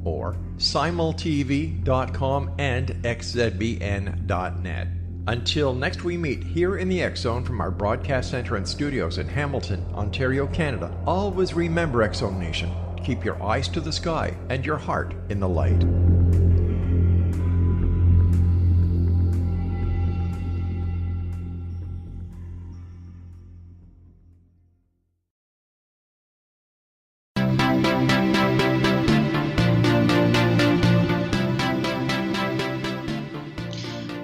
C: or simultv.com and xzbn.net. Until next we meet here in the X Zone from our broadcast center and studios in Hamilton, Ontario, Canada, always remember, X Zone Nation, keep your eyes to the sky and your heart in the light.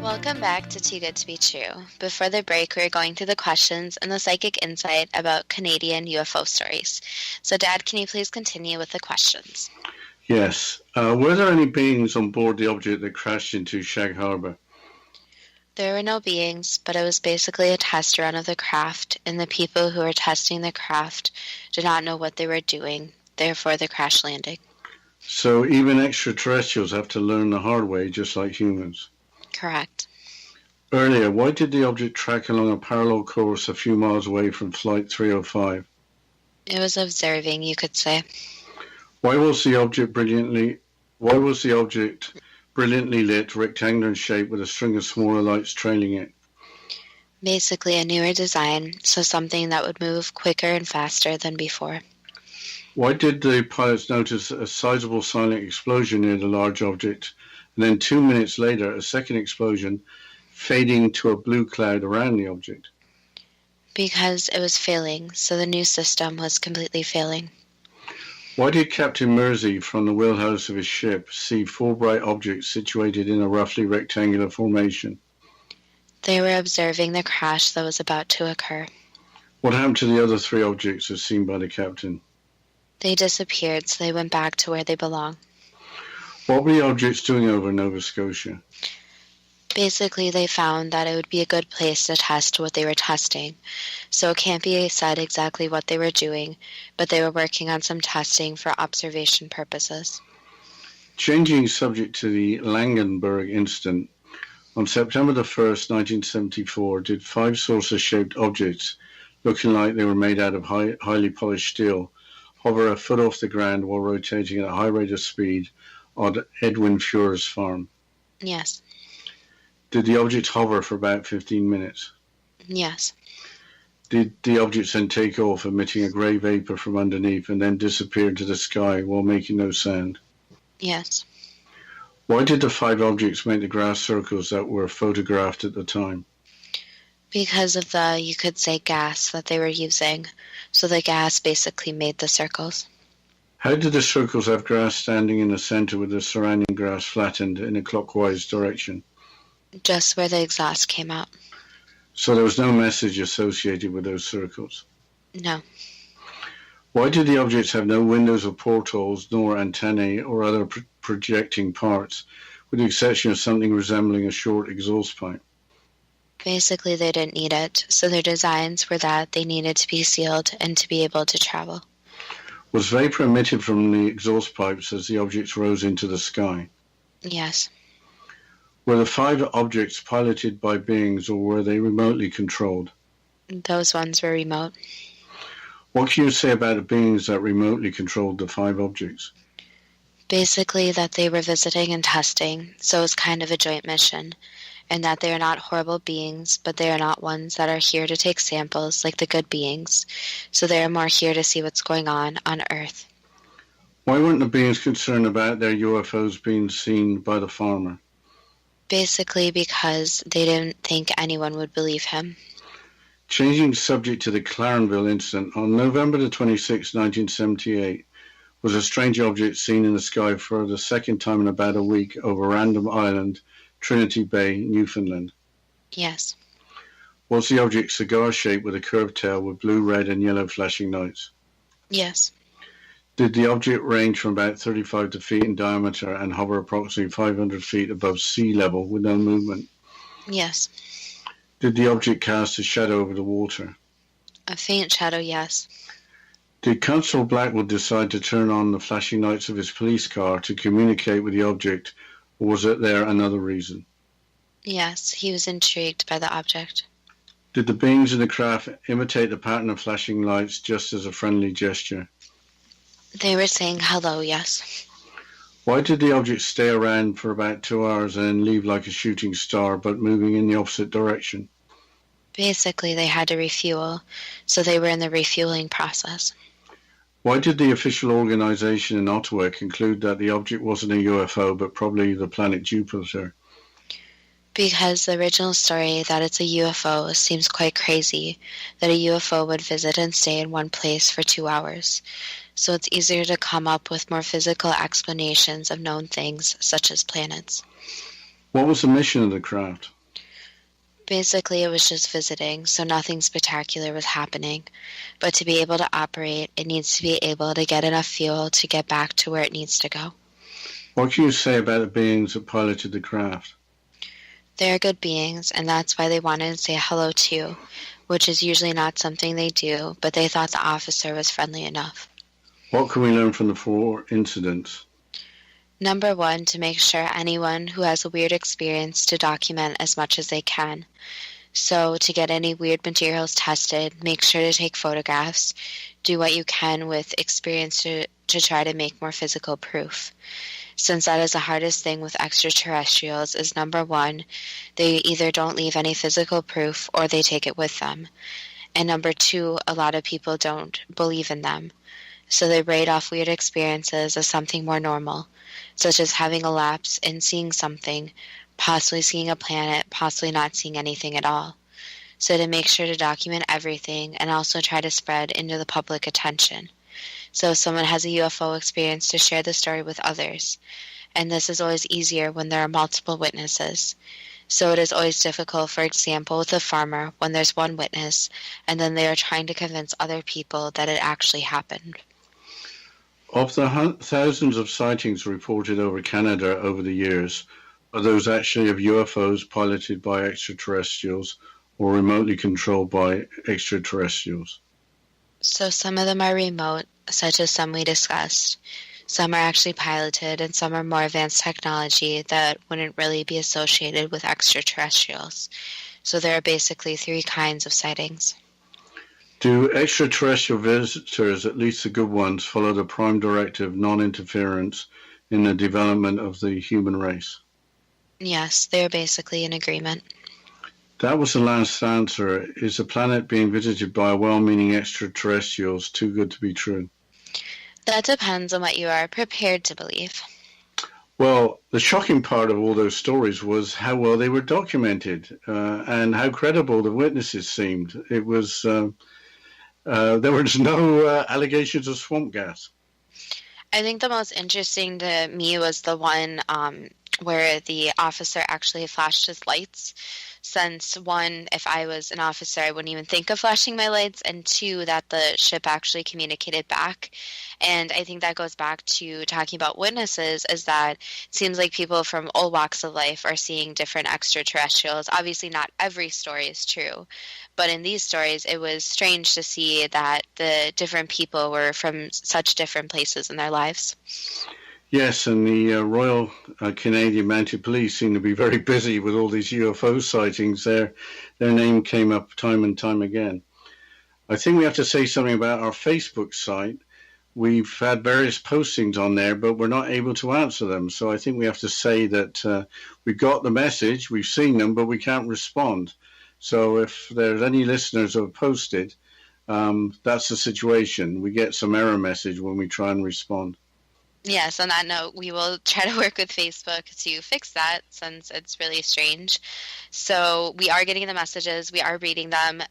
A: Welcome back to Too Good to Be True. Before the break, we were going through the questions and the psychic insight about Canadian UFO stories. So, Dad, can you please continue with the questions?
B: Yes. Were there any beings on board the object that crashed into Shag Harbour?
A: There were no beings, but it was basically a test run of the craft, and the people who were testing the craft did not know what they were doing, therefore the crash landing.
B: So even extraterrestrials have to learn the hard way, just like humans.
A: Correct.
B: Earlier, why did the object track along a parallel course a few miles away from Flight 305?
A: It was observing, you could say.
B: Why was the object brilliantly lit, rectangular in shape, with a string of smaller lights trailing it?
A: Basically a newer design, so something that would move quicker and faster than before.
B: Why did the pilots notice a sizable silent explosion near the large object, and then 2 minutes later a second explosion, fading to a blue cloud around the object?
A: Because it was failing, so the new system was completely failing.
B: Why did Captain Mersey, from the wheelhouse of his ship, see 4 bright objects situated in a roughly rectangular formation?
A: They were observing the crash that was about to occur.
B: What happened to the other 3 objects as seen by the captain?
A: They disappeared, so they went back to where they belong.
B: What were the objects doing over Nova Scotia?
A: Basically, they found that it would be a good place to test what they were testing. So it can't be said exactly what they were doing, but they were working on some testing for observation purposes.
B: Changing subject to the Langenberg incident, on September the 1st, 1974, did 5 saucer-shaped objects, looking like they were made out of highly polished steel, hover a foot off the ground while rotating at a high rate of speed on Edwin Fuhrer's farm?
A: Yes.
B: Did the objects hover for about 15 minutes?
A: Yes.
B: Did the objects then take off, emitting a grey vapor from underneath, and then disappear into the sky while making no sound?
A: Yes.
B: Why did the 5 objects make the grass circles that were photographed at the time?
A: Because of the, you could say, gas that they were using. So the gas basically made the circles.
B: How did the circles have grass standing in the center with the surrounding grass flattened in a clockwise direction?
A: Just where the exhaust came out.
B: So there was no message associated with those circles?
A: No.
B: Why did the objects have no windows or portholes, nor antennae or other projecting parts, with the exception of something resembling a short exhaust pipe?
A: Basically, they didn't need it, so their designs were that they needed to be sealed and to be able to travel.
B: Was vapor emitted from the exhaust pipes as the objects rose into the sky?
A: Yes.
B: Were the 5 objects piloted by beings, or were they remotely controlled?
A: Those ones were remote.
B: What can you say about the beings that remotely controlled the 5 objects?
A: Basically that they were visiting and testing, so it was kind of a joint mission, and that they are not horrible beings, but they are not ones that are here to take samples like the good beings, so they are more here to see what's going on Earth.
B: Why weren't the beings concerned about their UFOs being seen by the farmer?
A: Basically because they didn't think anyone would believe him.
B: Changing subject to the Clarenville incident, on November the 26th, 1978, was a strange object seen in the sky for the second time in about a week over Random Island, Trinity Bay, Newfoundland.
A: Yes.
B: Was the object cigar-shaped with a curved tail with blue, red, and yellow flashing lights?
A: Yes.
B: Did the object range from about 35 feet in diameter and hover approximately 500 feet above sea level with no movement?
A: Yes.
B: Did the object cast a shadow over the water?
A: A faint shadow, yes.
B: Did Constable Blackwood decide to turn on the flashing lights of his police car to communicate with the object, or was it there another reason?
A: Yes, he was intrigued by the object.
B: Did the beings in the craft imitate the pattern of flashing lights just as a friendly gesture?
A: They were saying hello, yes.
B: Why did the object stay around for about 2 hours and then leave like a shooting star, but moving in the opposite direction?
A: Basically, they had to refuel, so they were in the refueling process.
B: Why did the official organization in Ottawa conclude that the object wasn't a UFO, but probably the planet Jupiter?
A: Because the original story that it's a UFO seems quite crazy, that a UFO would visit and stay in one place for 2 hours. So it's easier to come up with more physical explanations of known things, such as planets.
B: What was the mission of the craft?
A: Basically, it was just visiting, so nothing spectacular was happening. But to be able to operate, it needs to be able to get enough fuel to get back to where it needs to go.
B: What can you say about the beings that piloted the craft?
A: They're good beings, and that's why they wanted to say hello too, which is usually not something they do, but they thought the officer was friendly enough.
B: What can we learn from the 4 incidents?
A: Number 1, to make sure anyone who has a weird experience to document as much as they can. So to get any weird materials tested, make sure to take photographs. Do what you can with experience to try to make more physical proof. Since that is the hardest thing with extraterrestrials is number 1, they either don't leave any physical proof or they take it with them. And number 2, a lot of people don't believe in them. So they write off weird experiences as something more normal, such as having a lapse in seeing something, possibly seeing a planet, possibly not seeing anything at all. So to make sure to document everything and also try to spread into the public attention. So if someone has a UFO experience, to share the story with others. And this is always easier when there are multiple witnesses. So it is always difficult, for example, with a farmer when there's one witness and then they are trying to convince other people that it actually happened.
B: Of the thousands of sightings reported over Canada over the years, are those actually of UFOs piloted by extraterrestrials or remotely controlled by extraterrestrials?
A: So some of them are remote, such as some we discussed. Some are actually piloted, and some are more advanced technology that wouldn't really be associated with extraterrestrials. So there are basically 3 kinds of sightings.
B: Do extraterrestrial visitors, at least the good ones, follow the prime directive non-interference in the development of the human race?
A: Yes, they're basically in agreement.
B: That was the last answer. Is the planet being visited by well-meaning extraterrestrials too good to be true?
A: That depends on what you are prepared to believe.
B: Well, the shocking part of all those stories was how well they were documented and how credible the witnesses seemed. It was there was no allegations of swamp gas.
A: I think the most interesting to me was the one where the officer actually flashed his lights. Since 1, if I was an officer, I wouldn't even think of flashing my lights, and 2, that the ship actually communicated back. And I think that goes back to talking about witnesses, is that it seems like people from all walks of life are seeing different extraterrestrials. Obviously, not every story is true, but in these stories, it was strange to see that the different people were from such different places in their lives.
B: Yes, and the Royal Canadian Mounted Police seem to be very busy with all these UFO sightings. Their name came up time and time again. I think we have to say something about our Facebook site. We've had various postings on there, but we're not able to answer them. So I think we have to say that we got the message, we've seen them, but we can't respond. So if there's any listeners who have posted, that's the situation. We get some error message when we try and respond.
A: Yes, on that note, we will try to work with Facebook to fix that, since it's really strange. So we are getting the messages. We are reading them.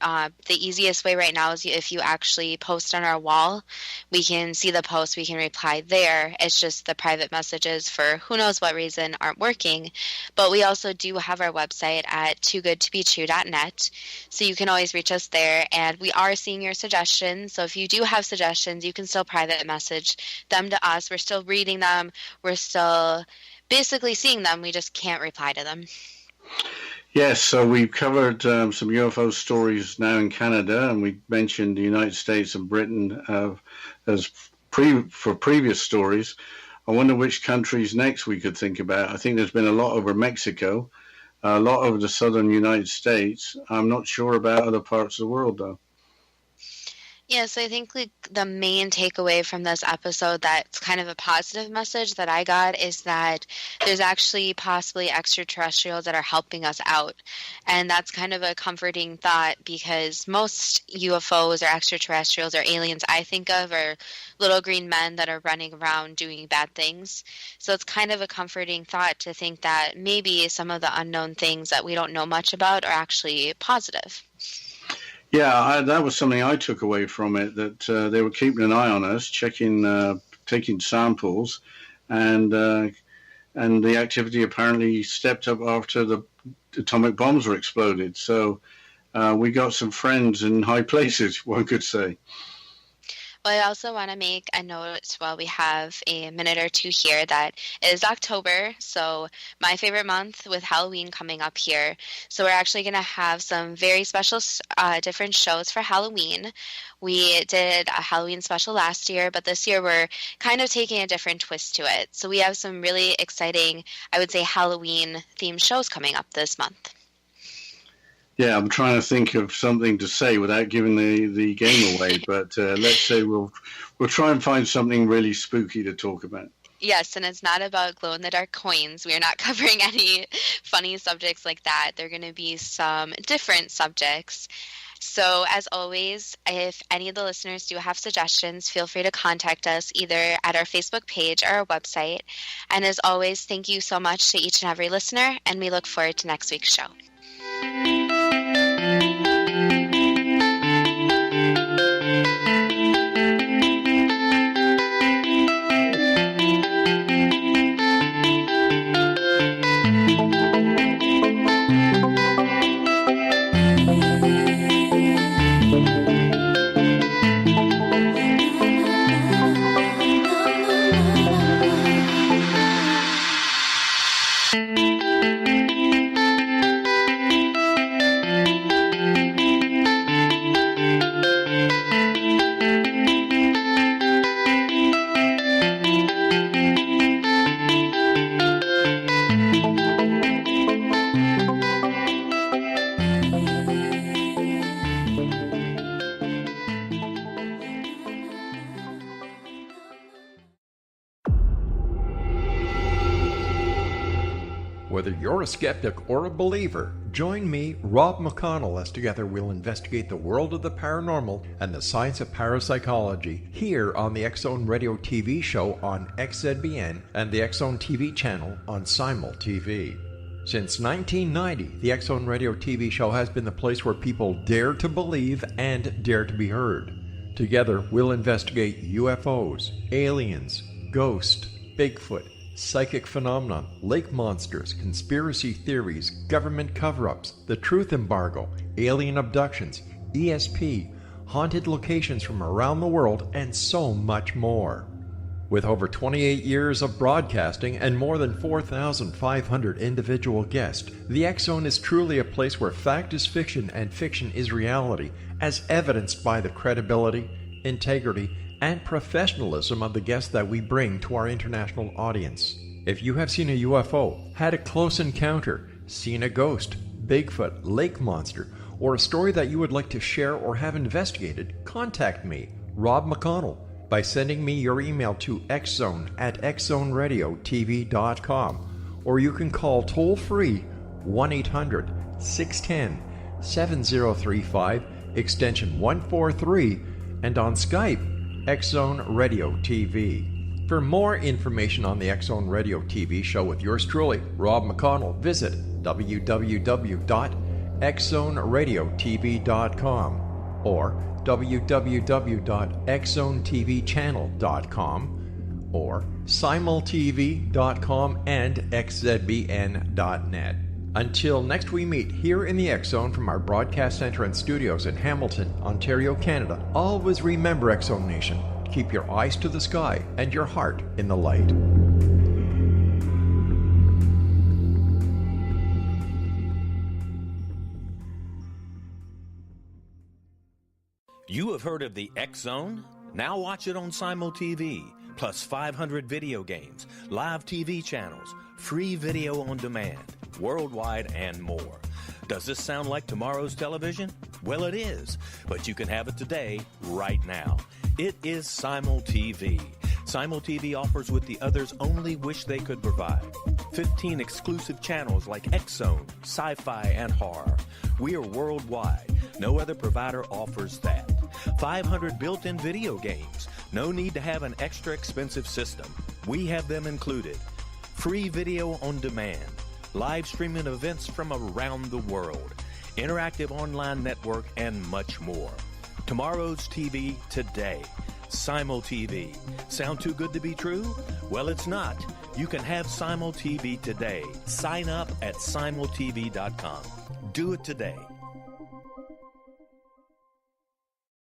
A: The easiest way right now is if you actually post on our wall. We can see the post. We can reply there. It's just the private messages, for who knows what reason, aren't working. But we also do have our website at toogoodtobetrue.net. So you can always reach us there. And we are seeing your suggestions. So if you do have suggestions, you can still private message them to us. We're still reading them. We're still basically seeing them. We just can't reply to them.
B: Yes, so we've covered some UFO stories now in Canada, and we mentioned the United States and Britain for previous stories. I wonder which countries next we could think about. I think there's been a lot over Mexico. a lot of the southern United States. I'm not sure about other parts of the world, though.
A: Yeah, so I think like the main takeaway from this episode that's kind of a positive message that I got is that there's actually possibly extraterrestrials that are helping us out. And that's kind of a comforting thought because most UFOs or extraterrestrials or aliens I think of are little green men that are running around doing bad things. So it's kind of a comforting thought to think that maybe some of the unknown things that we don't know much about are actually positive.
B: Yeah, that was something I took away from it, that they were keeping an eye on us, checking, taking samples, and the activity apparently stepped up after the atomic bombs were exploded. So we got some friends in high places, one could say.
A: Well, I also want to make a note while we have a minute or two here that it is October, so my favorite month with Halloween coming up here. So we're actually going to have some very special different shows for Halloween. We did a Halloween special last year, but this year we're kind of taking a different twist to it. So we have some really exciting, I would say, Halloween-themed shows coming up this month.
B: Yeah, I'm trying to think of something to say without giving the game away, but let's say we'll try and find something really spooky to talk about.
A: Yes, and it's not about glow-in-the-dark coins. We are not covering any funny subjects like that. They're going to be some different subjects. So as always, if any of the listeners do have suggestions, feel free to contact us either at our Facebook page or our website. And as always, thank you so much to each and every listener, and we look forward to next week's show.
C: Whether you're a skeptic or a believer, join me, Rob McConnell, as together we'll investigate the world of the paranormal and the science of parapsychology here on the X-Zone Radio TV show on XZBN and the X-Zone TV channel on Simul TV. Since 1990, the X-Zone Radio TV show has been the place where people dare to believe and dare to be heard. Together, we'll investigate UFOs, aliens, ghosts, Bigfoot, psychic phenomenon, lake monsters, conspiracy theories, government cover-ups, the truth embargo, alien abductions, ESP, haunted locations from around the world, and so much more. With over 28 years of broadcasting and more than 4,500 individual guests, the X-Zone is truly a place where fact is fiction and fiction is reality, as evidenced by the credibility, integrity, and professionalism of the guests that we bring to our international audience. If you have seen a UFO, had a close encounter, seen a ghost, Bigfoot, lake monster, or a story that you would like to share or have investigated, contact me, Rob McConnell, by sending me your email to xzone@xzoneradiotv.com, or you can call toll-free 1-800-610-7035, extension 143, and on Skype, X-Zone Radio TV. For more information on the X-Zone Radio TV show with yours truly, Rob McConnell, visit www.xzoneradiotv.com or www.xzonetvchannel.com or simultv.com and xzbn.net. Until next we meet here in the X-Zone from our broadcast center and studios in Hamilton, Ontario, Canada, always remember, X-Zone Nation, keep your eyes to the sky and your heart in the light.
D: You have heard of the X-Zone? Now watch it on Simul TV, plus 500 video games, live TV channels, free video on demand, worldwide, and more. Does this sound like tomorrow's television? Well, it is, but you can have it today, right now. It is Simul TV. Simul TV offers what the others only wish they could provide. 15 exclusive channels like X-Zone, Sci-Fi, and Horror. We are worldwide. No other provider offers that. 500 built-in video games. No need to have an extra expensive system. We have them included. Free video on demand. Live streaming events from around the world. Interactive online network, and much more. Tomorrow's TV today. Simul TV. Sound too good to be true? Well, it's not. You can have Simul TV today. Sign up at simultv.com. Do it today.